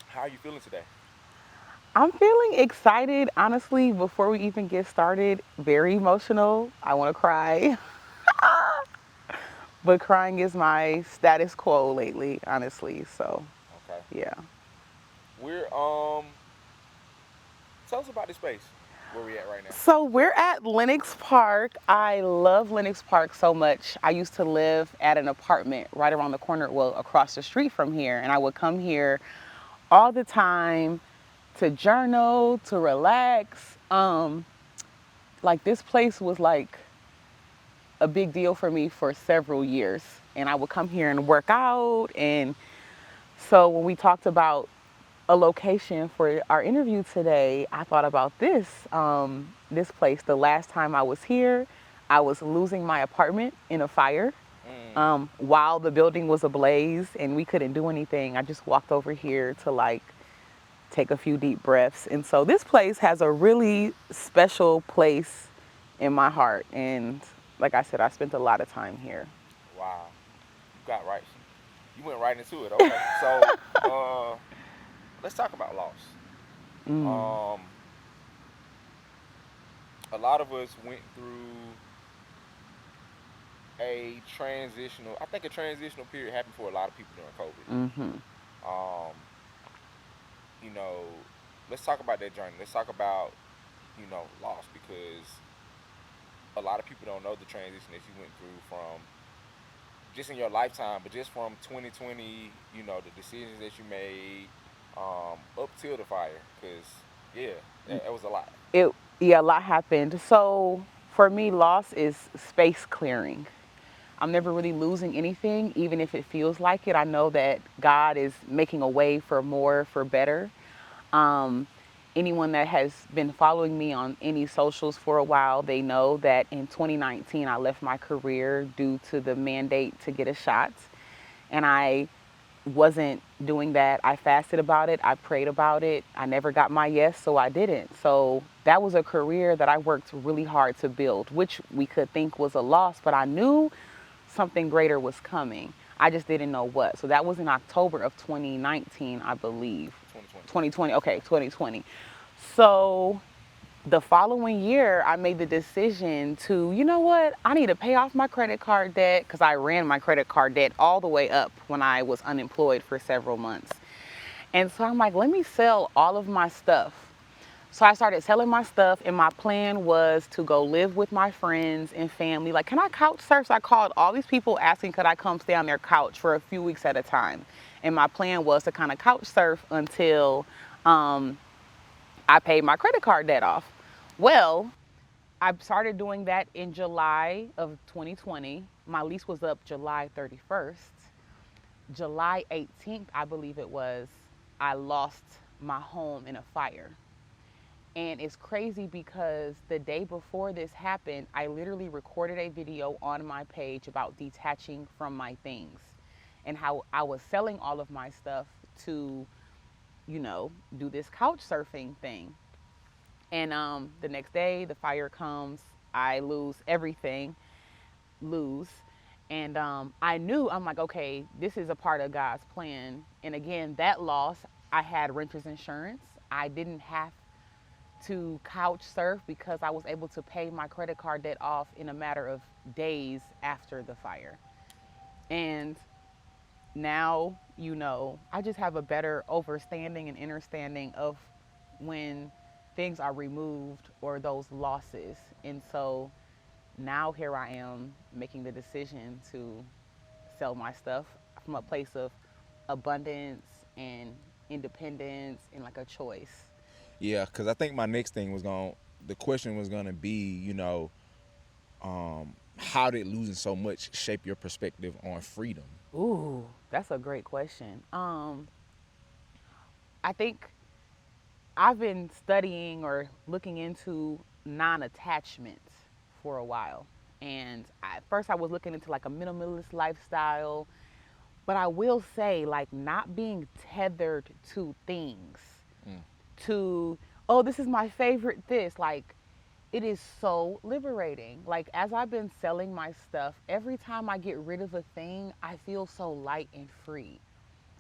How are you feeling today? I'm feeling excited, honestly, before we even get started. Very emotional. I want to cry, but crying is my status quo lately, honestly. So, Okay. yeah. We're tell us about this space where we at right now. So, we're at Lenox Park. I love Lenox Park so much. I used to live at an apartment right around the corner, well, across the street from here, and I would come here all the time to journal, to relax. Like this place was like a big deal for me for several years. And I would come here and work out. And so when we talked about a location for our interview today, I thought about this place. The last time I was here, I was losing my apartment in a fire. Mm, While the building was ablaze and we couldn't do anything, I just walked over here to like take a few deep breaths. And so this place has a really special place in my heart. And like I said, I spent a lot of time here. wow. You got right. You went right into it. Okay. So, let's talk about loss. Mm. Um, a lot of us went through a transitional. I think a transitional period happened for a lot of people during COVID. Mm-hmm. Um, you know, let's talk about that journey. Let's talk about loss because a lot of people don't know the transition that you went through from just in your lifetime, but just from 2020. The decisions that you made up till the fire. Because yeah, that was a lot. It Yeah, a lot happened. So for me, loss is space clearing. I'm never really losing anything, even if it feels like it. I know that God is making a way for more, for better. Um, Anyone that has been following me on any socials for a while, they know that in 2019 I left my career due to the mandate to get a shot. And I wasn't doing that. I fasted about it. I prayed about it. I never got my yes, so I didn't. So that was a career that I worked really hard to build, which we could think was a loss, but I knew something greater was coming. I just didn't know what. So that was in October of 2019, I believe. 2020. 2020, okay, 2020. So the following year, I made the decision to, you know what, I need to pay off my credit card debt because I ran my credit card debt all the way up when I was unemployed for several months. And so I'm like, let me sell all of my stuff. So I started selling my stuff, and my plan was to go live with my friends and family. Like, can I couch surf? So I called all these people asking, could I come stay on their couch for a few weeks at a time? And my plan was to kind of couch surf until um, I paid my credit card debt off. Well, I started doing that in July of 2020. My lease was up July 31st. July 18th, I believe it was, I lost my home in a fire. And it's crazy because the day before this happened, I literally recorded a video on my page about detaching from my things and how I was selling all of my stuff to, do this couch surfing thing. And the next day, the fire comes. I lose everything, lose. And I'm like, okay, this is a part of God's plan. And again, that loss, I had renter's insurance. I didn't have to couch surf because I was able to pay my credit card debt off in a matter of days after the fire. And now, I just have a better understanding and understanding of when things are removed or those losses. And so now here I am making the decision to sell my stuff from a place of abundance and independence and like a choice. Yeah, because I think my next thing was the question was gonna be, how did losing so much shape your perspective on freedom? Ooh, that's a great question. I think I've been studying or looking into non-attachment for a while. And at first I was looking into like a minimalist lifestyle, but I will say like not being tethered to things, Mm, to, oh, this is my favorite this, like it is so liberating. Like as I've been selling my stuff, every time I get rid of a thing, I feel so light and free.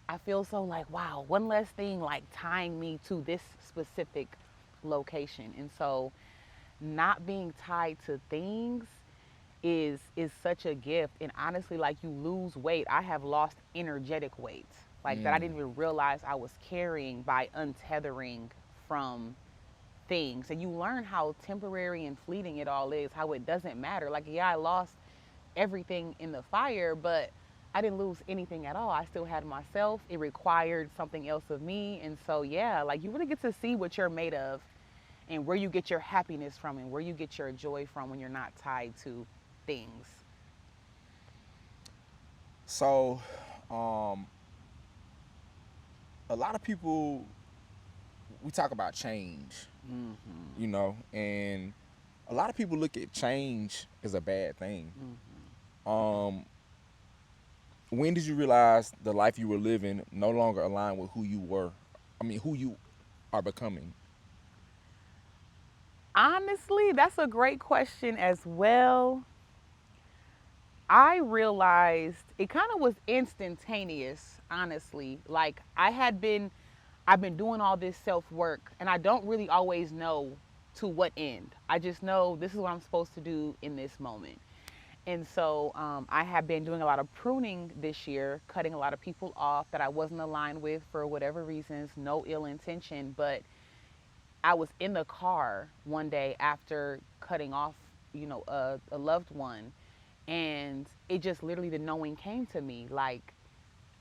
I feel so like, wow, one less thing like tying me to this specific location. And so not being tied to things is such a gift. And honestly, like you lose weight. I have lost energetic weight. Like that I Mm. didn't even realize I was carrying by untethering from things. And you learn how temporary and fleeting it all is, how it doesn't matter. Like, yeah, I lost everything in the fire, but I didn't lose anything at all. I still had myself. It required something else of me. And so, yeah, like you really get to see what you're made of and where you get your happiness from and where you get your joy from when you're not tied to things. So, um, a lot of people, we talk about change, Mm-hmm. you know, and a lot of people look at change as a bad thing. Mm-hmm. Um, when did you realize the life you were living no longer aligned with who you were? I mean, who you are becoming? Honestly, that's a great question as well. I realized it kind of was instantaneous, honestly. Like I've been doing all this self work and I don't really always know to what end. I just know this is what I'm supposed to do in this moment. And so I have been doing a lot of pruning this year, cutting a lot of people off that I wasn't aligned with for whatever reasons, no ill intention. But I was in the car one day after cutting off, a loved one, and it just literally the knowing came to me like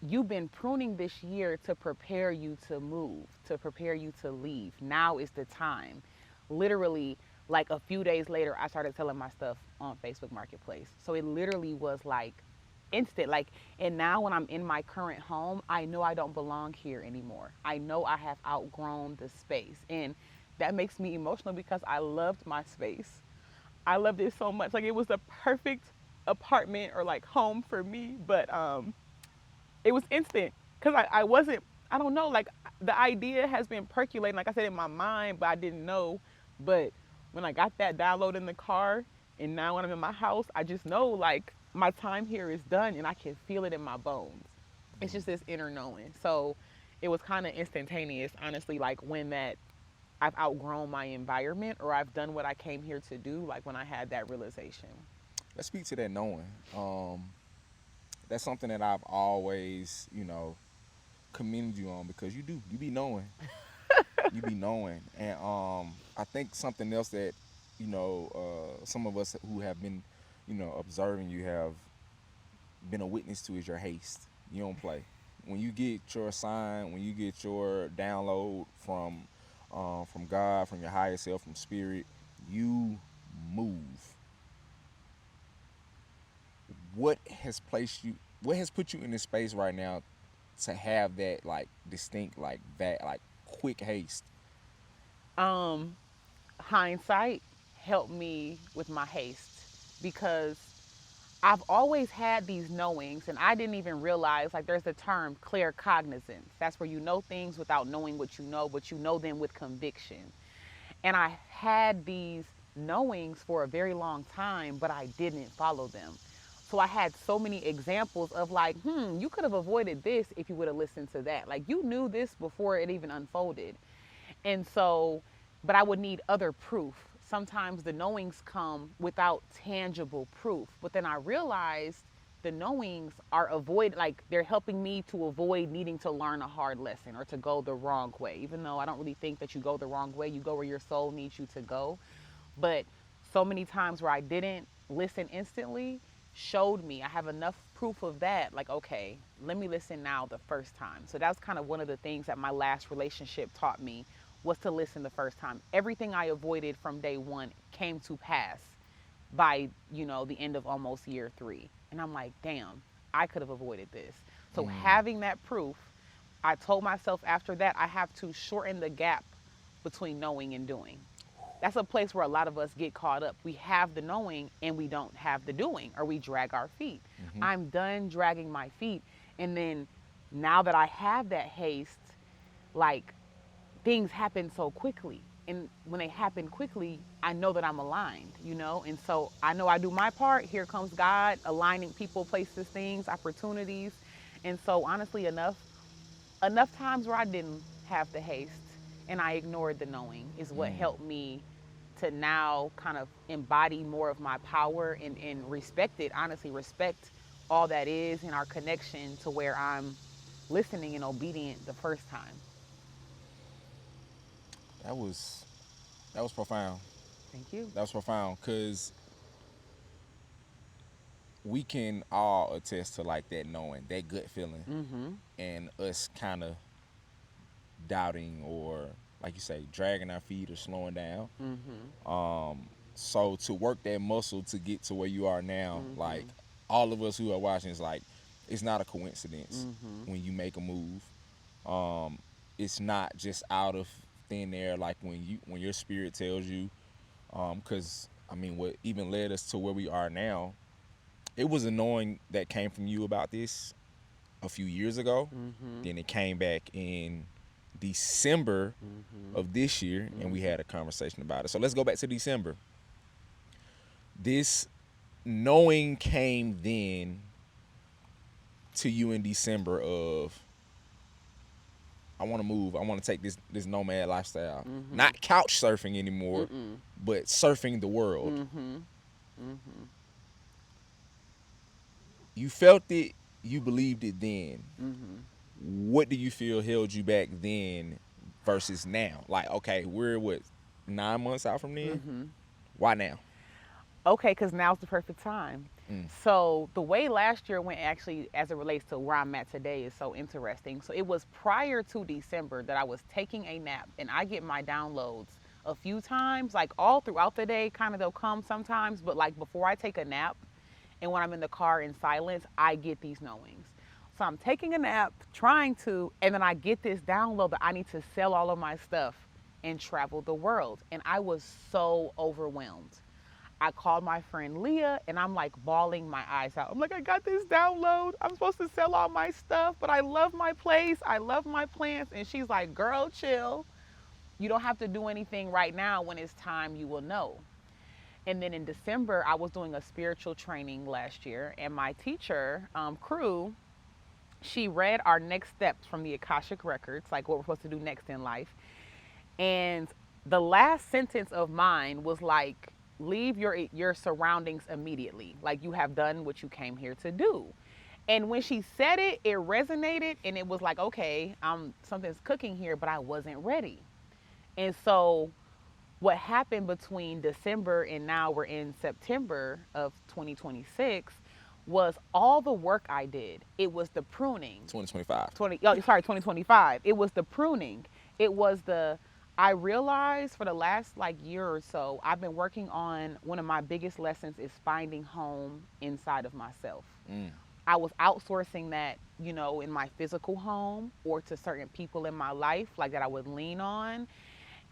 you've been pruning this year to prepare you to move, to prepare you to leave. Now is the time. Literally, like a few days later, I started selling my stuff on Facebook Marketplace. So it literally was like instant. Like, and now when I'm in my current home, I know I don't belong here anymore. I know I have outgrown the space. And that makes me emotional because I loved my space. I loved it so much. Like, it was the perfect apartment or like home for me. But it was instant because I wasn't, I don't know, like the idea has been percolating, like I said, in my mind, but I didn't know. But when I got that download in the car and now when I'm in my house, I just know like my time here is done and I can feel it in my bones. It's just this inner knowing. So it was kind of instantaneous, honestly, like when that I've outgrown my environment or I've done what I came here to do, like when I had that realization. Let's speak to that knowing. That's something that I've always, commended you on because you do. You be knowing. You be knowing. And I think something else that, some of us who have been, observing you have been a witness to is your haste. You don't play. When you get your sign, when you get your download from God, from your higher self, from spirit, you move. What has placed you? What has put you in this space right now to have that like distinct, like that, like quick haste? Um, Hindsight helped me with my haste because I've always had these knowings and I didn't even realize like there's a term clear cognizance. That's where you know things without knowing what you know, but you know them with conviction. And I had these knowings for a very long time, but I didn't follow them. So I had so many examples of like, you could have avoided this if you would have listened to that. Like you knew this before it even unfolded. And so, but I would need other proof. Sometimes the knowings come without tangible proof. But then I realized the knowings are avoid like they're helping me to avoid needing to learn a hard lesson or to go the wrong way. Even though I don't really think that you go the wrong way, you go where your soul needs you to go. But so many times where I didn't listen instantly showed me I have enough proof of that. Like, okay, let me listen now the first time. So that's kind of one of the things that my last relationship taught me was to listen the first time. Everything I avoided from day one came to pass by, the end of almost year three. And I'm like, damn, I could have avoided this. So Mm. having that proof, I told myself after that I have to shorten the gap between knowing and doing. That's a place where a lot of us get caught up. We have the knowing and we don't have the doing, or we drag our feet. Mm-hmm. I'm done dragging my feet. And then now that I have that haste, like things happen so quickly. And when they happen quickly, I know that I'm aligned. And so I know I do my part. Here comes God aligning people, places, things, opportunities. And so, honestly enough, enough times where I didn't have the haste and I ignored the knowing is what Mm, helped me to now kind of embody more of my power and respect it, honestly, respect all that is in our connection to where I'm listening and obedient the first time. that was that was profound. Thank you. That was profound because we can all attest to like that knowing, that gut feeling, Mm-hmm. and us kind of doubting or, like you say, dragging our feet or slowing down. Mm-hmm. So to work that muscle to get to where you are now, like Mm-hmm. all of us who are watching, is like it's not a coincidence Mm-hmm. when you make a move. Um, it's not just out of thin air, like when your spirit tells you. Because I mean, what even led us to where we are now, it was a knowing that came from you about this a few years ago. Mm-hmm. Then it came back in December Mm-hmm. of this year, and we Mm-hmm. had a conversation about it. So let's go back to December. This knowing came then to you in December of I want to move. I want to take this nomad lifestyle. Mm-hmm. Not couch surfing anymore, Mm-mm. but surfing the world. Mm-hmm. Mm-hmm. You felt it, you believed it then. Mm-hmm. What do you feel held you back then versus now? Like, okay, we're what 9 months out from then. Mm-hmm. Why now? Okay, because now's the perfect time. Mm. So the way last year went actually as it relates to where I'm at today is so interesting. So it was prior to December that I was taking a nap and I get my downloads a few times, like all throughout the day, kind of they'll come sometimes, but like before I take a nap and when I'm in the car in silence, I get these knowings. So I'm taking a nap, trying to, and then I get this download that I need to sell all of my stuff and travel the world. And I was so overwhelmed. I called my friend Leah and I'm like bawling my eyes out. I'm like, I got this download. I'm supposed to sell all my stuff, but I love my place. I love my plants. And she's like, girl, chill. You don't have to do anything right now. When it's time, you will know. And then in December, I was doing a spiritual training last year, and my teacher, Crew, she read our next steps from the Akashic Records, like what we're supposed to do next in life. And the last sentence of mine was like, leave your surroundings immediately. Like you have done what you came here to do. And when she said it, it resonated and it was like, okay, something's cooking here, but I wasn't ready. And so what happened between December and now we're in September of 2026 was all the work I did. It was the pruning. 2025. 2025. It was the pruning. It was the I realized for the last like year or so, I've been working on one of my biggest lessons is finding home inside of myself. Mm. I was outsourcing that, in my physical home or to certain people in my life, like that I would lean on.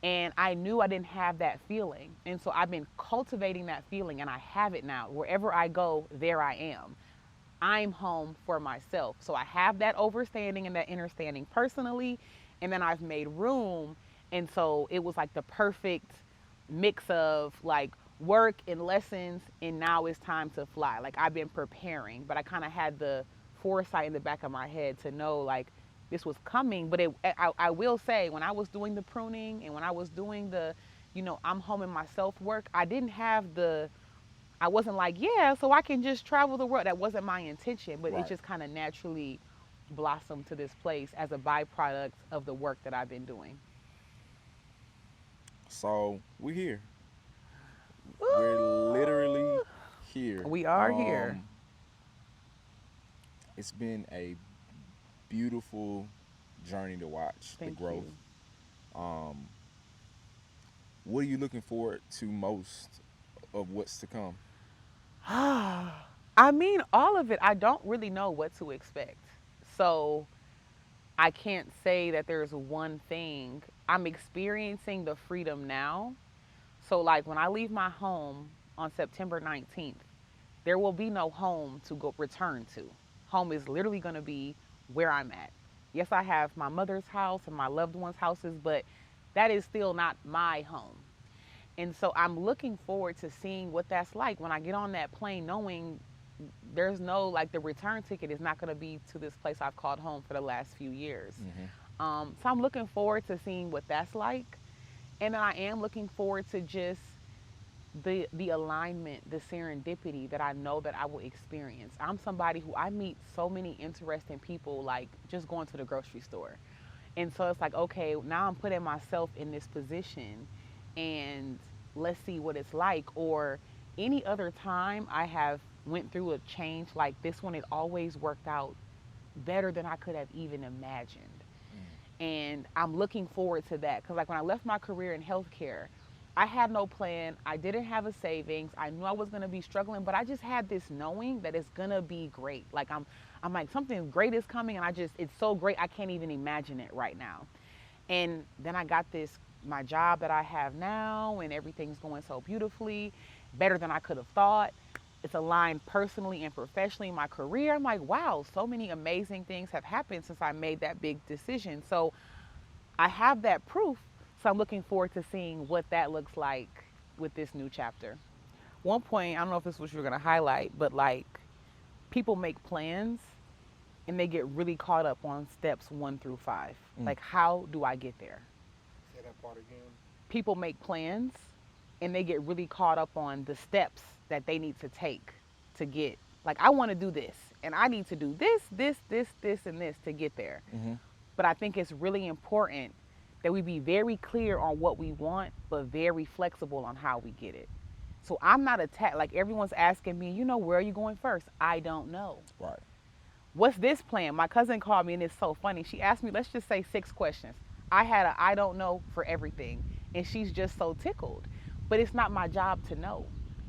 And I knew I didn't have that feeling. And so I've been cultivating that feeling and I have it now. Wherever I go, there I am. I'm home for myself. So I have that overstanding and that understanding personally. And then I've made room. And so it was like the perfect mix of like work and lessons. And now it's time to fly. Like I've been preparing, but I kind of had the foresight in the back of my head to know like this was coming. But I will say, when I was doing the pruning and when I was doing the, I'm home in myself work, I wasn't like, yeah, so I can just travel the world. That wasn't my intention, but it Right. just kind of naturally blossomed to this place as a byproduct of the work that I've been doing. So we're here. We're literally Ooh, here. we are here. It's been a beautiful journey to watch the Thank growth. you. Um, what are you looking forward to most of what's to come? I mean, all of it, I don't really know what to expect. So I can't say that there's one thing. I'm experiencing the freedom now. So, like, when I leave my home on September 19th, there will be no home to go return to. Home is literally going to be where I'm at. Yes, I have my mother's house and my loved ones' houses, but that is still not my home. And so I'm looking forward to seeing what that's like when I get on that plane, knowing there's no like the return ticket is not going to be to this place I've called home for the last few years. Mm-hmm. So I'm looking forward to seeing what that's like, and then I am looking forward to just the alignment, the serendipity that I know that I will experience. I'm somebody who I meet so many interesting people, like just going to the grocery store. And so it's like, okay, now I'm putting myself in this position and let's see what it's like. Or any other time I have went through a change like this one, it always worked out better than I could have even imagined. And I'm looking forward to that because, like, when I left my career in healthcare, I had no plan. I didn't have a savings. I knew I was gonna be struggling, but I just had this knowing that it's gonna be great. Like I'm like something great is coming, and it's so great I can't even imagine it right now. And then I got this my job that I have now, and everything's going so beautifully, better than I could have thought. It's aligned personally and professionally in my career. I'm like, wow, so many amazing things have happened since I made that big decision. So I have that proof. So I'm looking forward to seeing what that looks like with this new chapter. One point, I don't know if this was what you were going to highlight, but like people make plans and they get really caught up on steps 1 through 5. Mm. Like, how do I get there? Say that part again. People make plans and they get really caught up on the steps that they need to take to get, like, I want to do this and I need to do this, and this to get there. Mm-hmm. But I think it's really important that we be very clear on what we want, but very flexible on how we get it. So I'm not attacked. Like, everyone's asking me, where are you going first? I don't know. Right. What's this plan? My cousin called me and it's so funny. She asked me, let's just say 6 questions. I had a I don't know for everything. And she's just so tickled. But it's not my job to know.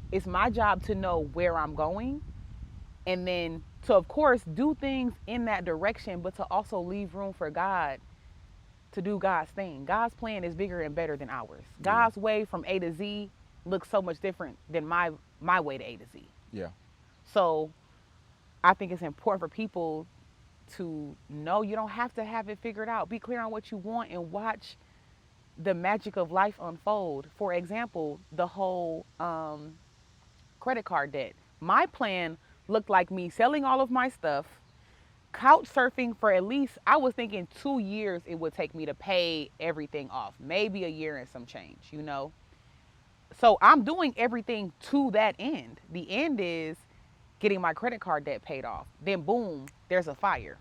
It's my job to know where I'm going and then to, of course, do things in that direction, but to also leave room for God to do God's thing. God's plan is bigger and better than ours. Yeah. God's way from A to Z looks so much different than my way to A to Z. Yeah. So I think it's important for people to know you don't have to have it figured out. Be clear on what you want and watch the magic of life unfold. For example, the whole credit card debt. My plan looked like me selling all of my stuff, couch surfing for at least, I was thinking 2 years it would take me to pay everything off, maybe a year and some change. So I'm doing everything to that end. The end is getting my credit card debt paid off. Then, boom, there's a fire.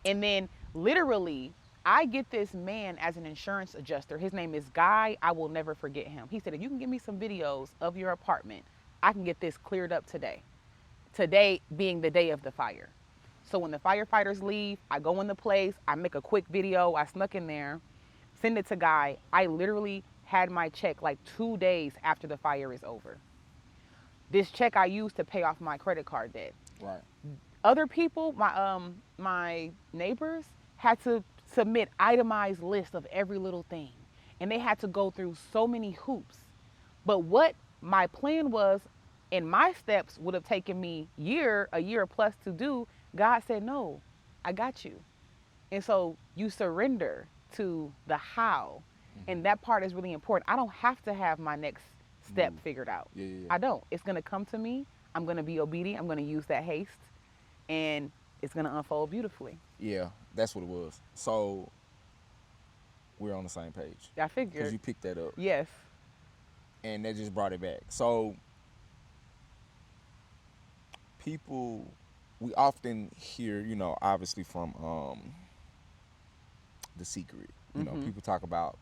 And then, literally, I get this man as an insurance adjuster. His name is Guy. I will never forget him. He said, if you can give me some videos of your apartment, I can get this cleared up today. Today being the day of the fire. So when the firefighters leave, I go in the place, I make a quick video, I snuck in there, send it to Guy. I literally had my check like 2 days after the fire is over. This check I used to pay off my credit card debt. Right. Other people, my neighbors, had to submit itemized lists of every little thing. And they had to go through so many hoops. But what my plan was, and my steps would have taken me a year plus to do, God said, no, I got you. And so you surrender to the how. Mm-hmm. And that part is really important. I don't have to have my next step Move. figured out. Yeah, yeah, yeah. I don't. It's going to come to me. I'm going to be obedient. I'm going to use that haste. And it's going to unfold beautifully. Yeah, that's what it was. So we're on the same page. I Because figured. you picked that up. Yes. And that just brought it back. So people, we often hear, obviously from The Secret. People talk about,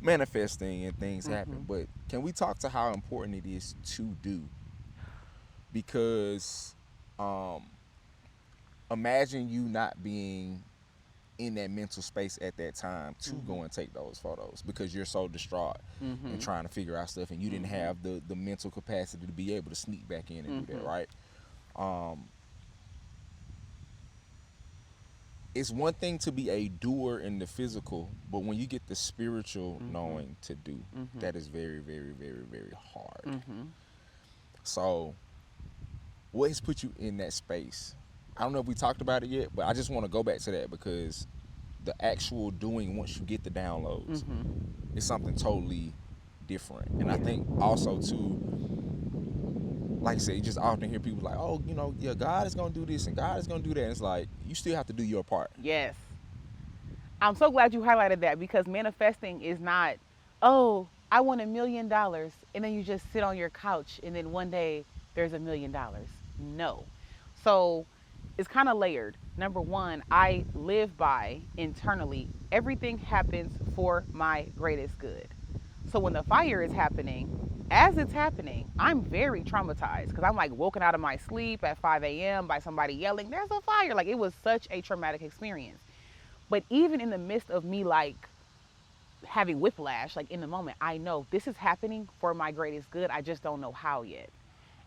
manifesting and things happen. But can we talk to how important it is to do? Because imagine you not being in that mental space at that time to go and take those photos because you're so distraught and trying to figure out stuff, and you didn't have the mental capacity to be able to sneak back in and do that, right? It's one thing to be a doer in the physical, but when you get the spiritual knowing to do, that is very, very, very, very hard. So what has put you in that space? I don't know if we talked about it yet, but I just want to go back to that because the actual doing once you get the downloads is something totally different. And I think also too, like I said, you just often hear people like, oh, yeah, God is gonna do this and God is gonna do that. And it's like you still have to do your part. Yes. I'm so glad you highlighted that because manifesting is not, oh, I want $1 million. And then you just sit on your couch and then one day there's $1 million. No. So it's kind of layered. Number one, I live by internally, everything happens for my greatest good. So when the fire is happening, as it's happening, I'm very traumatized because I'm like woken out of my sleep at 5 a.m. by somebody yelling, there's a fire. Like it was such a traumatic experience. But even in the midst of me like having whiplash, like in the moment, I know this is happening for my greatest good. I just don't know how yet.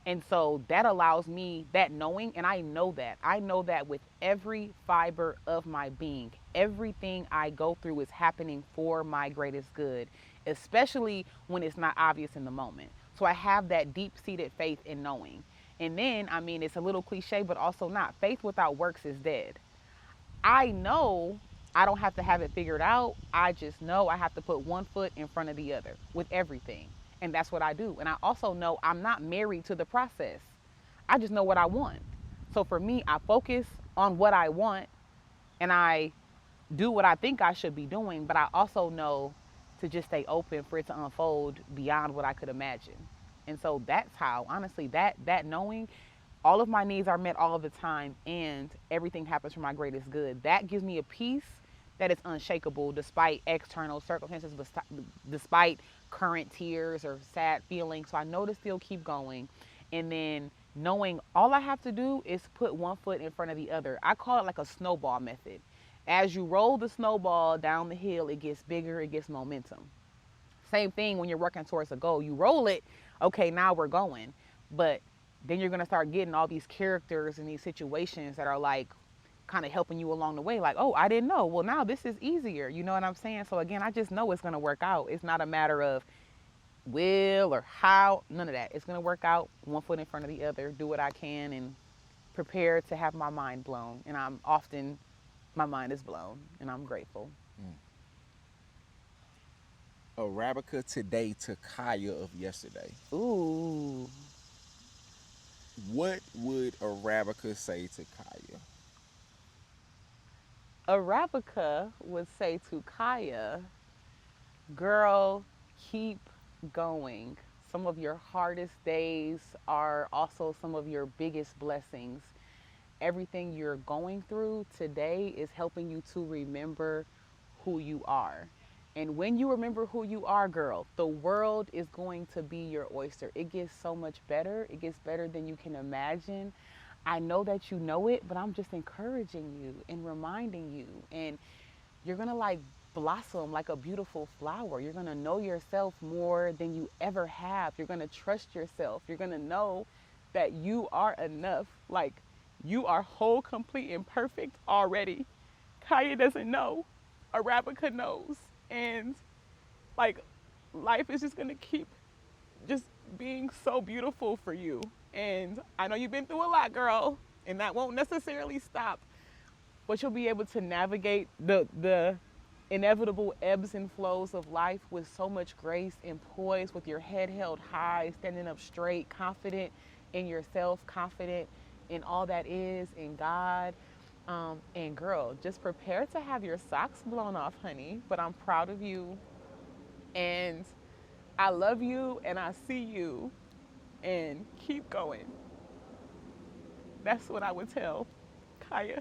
And so that allows me that knowing, and I know that. I know that with every fiber of my being, everything I go through is happening for my greatest good, especially when it's not obvious in the moment. So I have that deep seated faith in knowing. And then, I mean, it's a little cliche, but also not. Faith without works is dead. I know I don't have to have it figured out. I just know I have to put one foot in front of the other with everything. And that's what I do. And I also know I'm not married to the process. I just know what I want. So for me, I focus on what I want and I do what I think I should be doing, but I also know to just stay open for it to unfold beyond what I could imagine. And so that's how, honestly, that knowing all of my needs are met all of the time and everything happens for my greatest good. That gives me a peace that is unshakable despite external circumstances, despite current tears or sad feelings. So I know to still keep going. And then knowing all I have to do is put one foot in front of the other. I call it like a snowball method. As you roll the snowball down the hill, it gets bigger, it gets momentum. Same thing when you're working towards a goal. You roll it, okay, now we're going. But then you're gonna start getting all these characters and these situations that are like kind of helping you along the way. Like, oh, I didn't know. Well, now this is easier. You know what I'm saying? So again, I just know it's gonna work out. It's not a matter of will or how, none of that. It's gonna work out one foot in front of the other, do what I can and prepare to have my mind blown. And I'm often my mind is blown and I'm grateful. Mm. Arabica today to Kaya of yesterday. Ooh. What would Arabica say to Kaya? Arabica would say to Kaya, girl, keep going. Some of your hardest days are also some of your biggest blessings. Everything you're going through today is helping you to remember who you are. And when you remember who you are, girl, the world is going to be your oyster. It gets so much better. It gets better than you can imagine. I know that you know it, but I'm just encouraging you and reminding you. And you're going to like blossom like a beautiful flower. You're going to know yourself more than you ever have. You're going to trust yourself. You're going to know that you are enough. Like you are whole, complete, and perfect already. Kaya doesn't know. Arabica knows. And like life is just going to keep just being so beautiful for you. And I know you've been through a lot, girl, and that won't necessarily stop, but you'll be able to navigate the inevitable ebbs and flows of life with so much grace and poise, with your head held high, standing up straight, confident in yourself, confident in all that is in God. And girl, just prepare to have your socks blown off, honey. But I'm proud of you, and I love you, and I see you, and keep going. That's what I would tell Kaya.